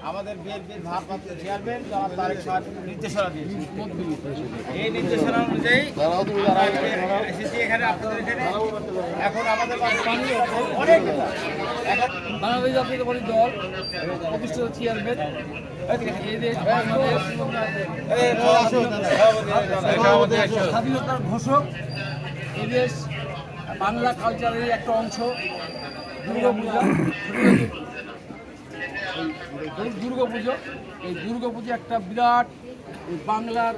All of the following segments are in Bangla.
আমাদের বিএনপির ভারপ্রাপ্ত চেয়ারম্যান জনাব তারেক সাহেব নির্দেশনা দিয়েছেন। এই নির্দেশনা অনুযায়ী এসেছি এখানে আপনাদের এখানে। এখন আমাদের অনেক এখন বাংলাদেশ জাতীয়তাবাদী দল প্রতিষ্ঠিত চেয়ারম্যান স্বাধীনতার ঘোষক, এদেশ বাংলা কালচারের একটা অংশ। দুর্গাপুজো এই দুর্গাপুজো একটা বিরাট বাংলার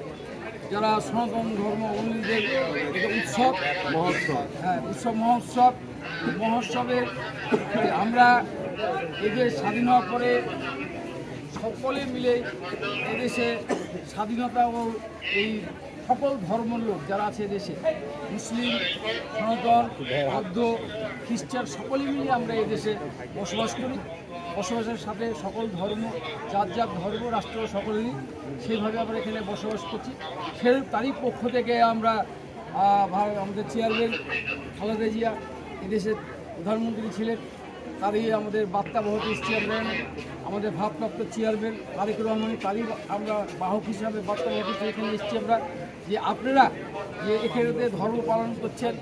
যারা সনাতন ধর্ম অনুযায়ী এটা উৎসব মহোৎসব। হ্যাঁ, উৎসব মহোৎসব। মহোৎসবে আমরা এদের স্বাধীন হওয়ার পরে সকলে মিলে এদেশে স্বাধীনতা ও এই সকল ধর্মের লোক যারা আছে দেশে, মুসলিম, সনাতন, বৌদ্ধ, খ্রিস্টান, সকলে মিলে আমরা এদেশে বসবাস করি। বসবাসের সাথে সকল ধর্ম, যার যার ধর্ম, রাষ্ট্র সকলেরই সেইভাবে আমরা এখানে বসবাস করছি। তারই পক্ষ থেকে আমরা আমাদের চেয়ারম্যান খালেদা জিয়া এদেশের প্রধানমন্ত্রী ছিলেন, তারই আমাদের বার্তাবাহক চেয়ারম্যান, আমাদের ভারপ্রাপ্ত চেয়ারম্যান তারেক রহমান, তারই আমরা বাহক হিসাবে বার্তাবাহক হিসেবে এখানে এসেছি আমরা, যে আপনারা যে এখানে ধর্ম পালন করছেন,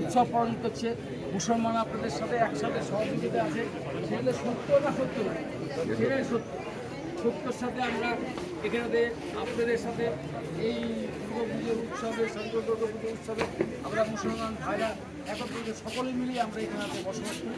উৎসব পালন করছে, মুসলমান আপনাদের সাথে একসাথে সহযোগিতা আছে, সেটা সত্য না সত্য না, সেটাই সত্য। সত্যর সাথে আমরা এখানে আপনাদের সাথে এই দুর্গাপুজোর উৎসবে, দুর্গাপুজোর উৎসবে আমরা মুসলমান ভাইরা একত্রিত সকলে মিলিয়ে আমরা এখানে বসবাস করি।